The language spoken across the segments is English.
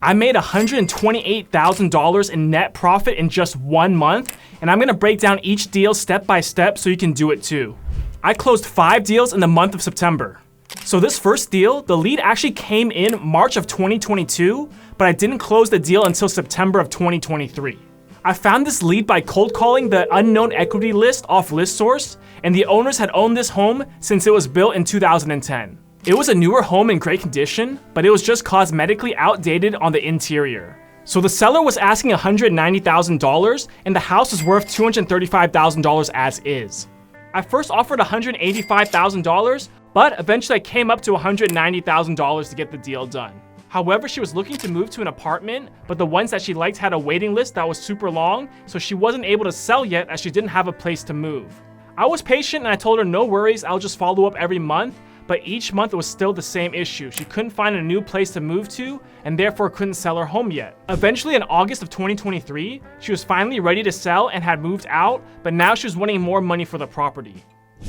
I made $128,000 in net profit in just 1 month, and I'm gonna break down each deal step by step so you can do it too. I closed 5 deals in the month of September. So this first deal, the lead actually came in March of 2022, but I didn't close the deal until September of 2023. I found this lead by cold calling the unknown equity list off ListSource, and the owners had owned this home since it was built in 2010. It was a newer home in great condition, but it was just cosmetically outdated on the interior. So the seller was asking $190,000, and the house was worth $235,000 as is. I first offered $185,000, but eventually I came up to $190,000 to get the deal done. However, she was looking to move to an apartment, but the ones that she liked had a waiting list that was super long, so she wasn't able to sell yet as she didn't have a place to move. I was patient and I told her no worries, I'll just follow up every month, but each month it was still the same issue. She couldn't find a new place to move to and therefore couldn't sell her home yet. Eventually in August of 2023, she was finally ready to sell and had moved out, but now she was wanting more money for the property.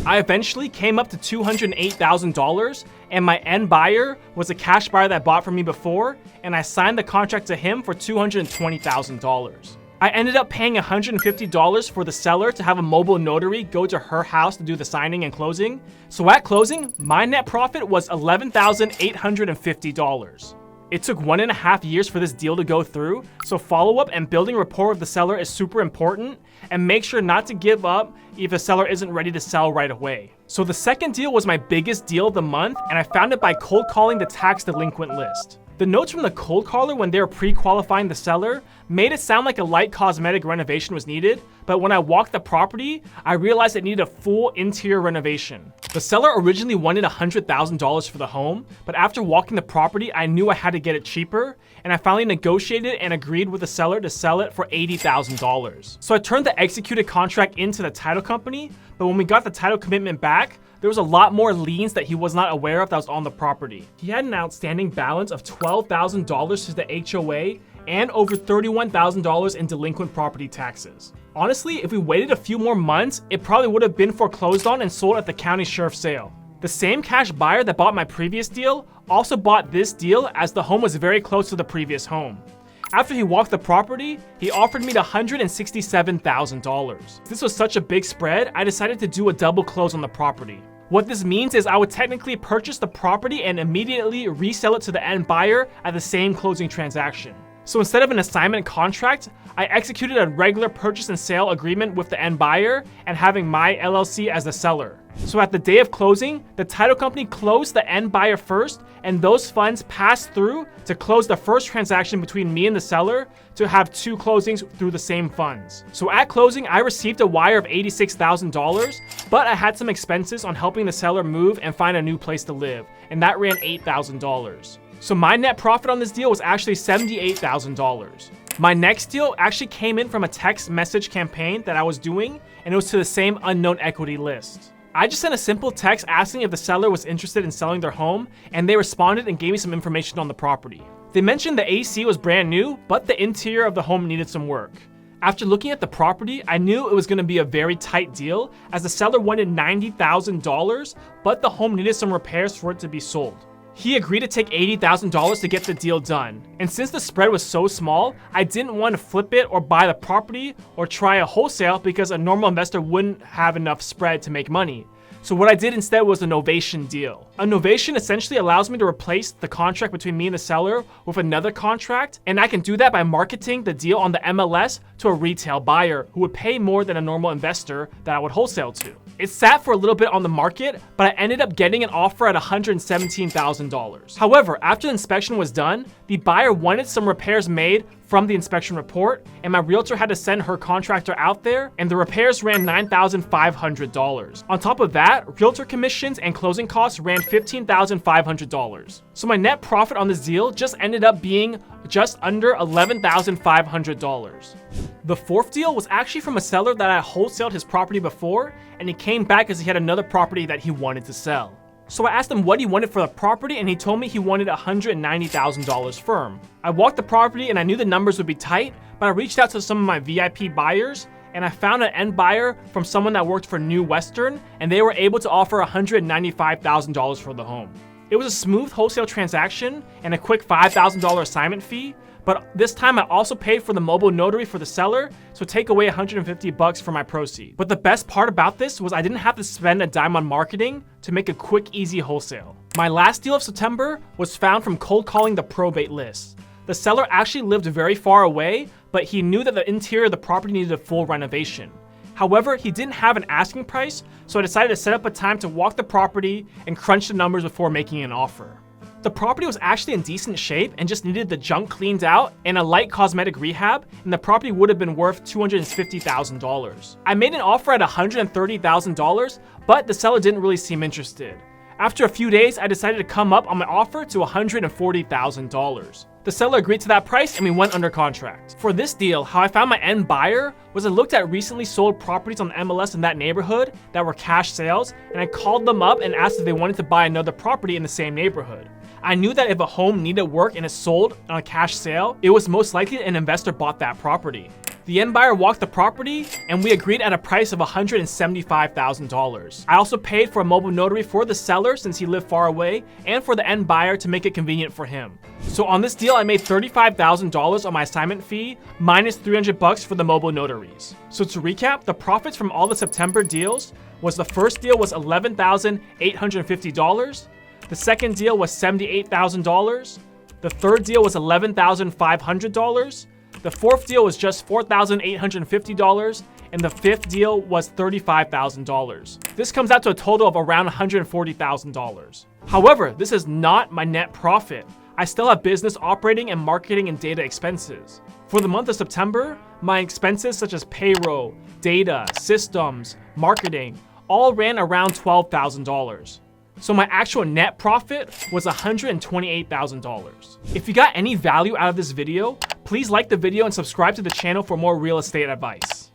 I eventually came up to $208,000, and my end buyer was a cash buyer that bought from me before, and I signed the contract to him for $220,000. I ended up paying $150 for the seller to have a mobile notary go to her house to do the signing and closing. So at closing, my net profit was $11,850. It took 1.5 years for this deal to go through, so follow-up and building rapport with the seller is super important, and make sure not to give up if a seller isn't ready to sell right away. So the second deal was my biggest deal of the month, and I found it by cold calling the tax delinquent list. The notes from the cold caller when they were pre-qualifying the seller made it sound like a light cosmetic renovation was needed, but when I walked the property, I realized it needed a full interior renovation. The seller originally wanted $100,000 for the home, but after walking the property, I knew I had to get it cheaper, and I finally negotiated and agreed with the seller to sell it for $80,000. So I turned the executed contract into the title company, but when we got the title commitment back, there was a lot more liens that he was not aware of that was on the property. He had an outstanding balance of $12,000 to the HOA and over $31,000 in delinquent property taxes. Honestly, if we waited a few more months, it probably would have been foreclosed on and sold at the county sheriff's sale. The same cash buyer that bought my previous deal also bought this deal as the home was very close to the previous home. After he walked the property, he offered me $167,000. This was such a big spread, I decided to do a double close on the property. What this means is I would technically purchase the property and immediately resell it to the end buyer at the same closing transaction. So instead of an assignment contract, I executed a regular purchase and sale agreement with the end buyer and having my LLC as the seller. So at the day of closing, the title company closed the end buyer first, and those funds passed through to close the first transaction between me and the seller to have 2 closings through the same funds. So at closing, I received a wire of $86,000, but I had some expenses on helping the seller move and find a new place to live, and that ran $8,000. So my net profit on this deal was actually $78,000. My next deal actually came in from a text message campaign that I was doing, and it was to the same unknown equity list. I just sent a simple text asking if the seller was interested in selling their home, and they responded and gave me some information on the property. They mentioned the AC was brand new, but the interior of the home needed some work. After looking at the property, I knew it was going to be a very tight deal as the seller wanted $90,000, but the home needed some repairs for it to be sold. He agreed to take $80,000 to get the deal done. And since the spread was so small, I didn't want to flip it or buy the property or try a wholesale because a normal investor wouldn't have enough spread to make money. So what I did instead was a novation deal. A novation essentially allows me to replace the contract between me and the seller with another contract, and I can do that by marketing the deal on the MLS to a retail buyer who would pay more than a normal investor that I would wholesale to. It sat for a little bit on the market, but I ended up getting an offer at $117,000. However, after the inspection was done, the buyer wanted some repairs made from the inspection report, and my realtor had to send her contractor out there, and the repairs ran $9,500. On top of that, realtor commissions and closing costs ran $15,500. So my net profit on this deal just ended up being just under $11,500. The fourth deal was actually from a seller that I wholesaled his property before, and he came back as he had another property that he wanted to sell. So I asked him what he wanted for the property, and he told me he wanted $190,000 firm. I walked the property and I knew the numbers would be tight, but I reached out to some of my VIP buyers, and I found an end buyer from someone that worked for New Western, and they were able to offer $195,000 for the home. It was a smooth wholesale transaction and a quick $5,000 assignment fee, but this time I also paid for the mobile notary for the seller, so take away $150 for my proceed. But the best part about this was I didn't have to spend a dime on marketing to make a quick, easy wholesale. My last deal of September was found from cold calling the probate list. The seller actually lived very far away, but he knew that the interior of the property needed a full renovation. However, he didn't have an asking price, so I decided to set up a time to walk the property and crunch the numbers before making an offer. The property was actually in decent shape and just needed the junk cleaned out and a light cosmetic rehab, and the property would have been worth $250,000. I made an offer at $130,000, but the seller didn't really seem interested. After a few days, I decided to come up on my offer to $140,000. The seller agreed to that price and we went under contract. For this deal, how I found my end buyer was I looked at recently sold properties on the MLS in that neighborhood that were cash sales, and I called them up and asked if they wanted to buy another property in the same neighborhood. I knew that if a home needed work and is sold on a cash sale, it was most likely an investor bought that property. The end buyer walked the property and we agreed at a price of $175,000. I also paid for a mobile notary for the seller since he lived far away, and for the end buyer to make it convenient for him. So on this deal, I made $35,000 on my assignment fee minus $300 for the mobile notaries. So to recap, the profits from all the September deals was the first deal was $11,850. The second deal was $78,000. The third deal was $11,500. The fourth deal was just $4,850, and the fifth deal was $35,000. This comes out to a total of around $140,000. However, this is not my net profit. I still have business operating and marketing and data expenses. For the month of September, my expenses such as payroll, data, systems, marketing, all ran around $12,000. So my actual net profit was $128,000. If you got any value out of this video, please like the video and subscribe to the channel for more real estate advice.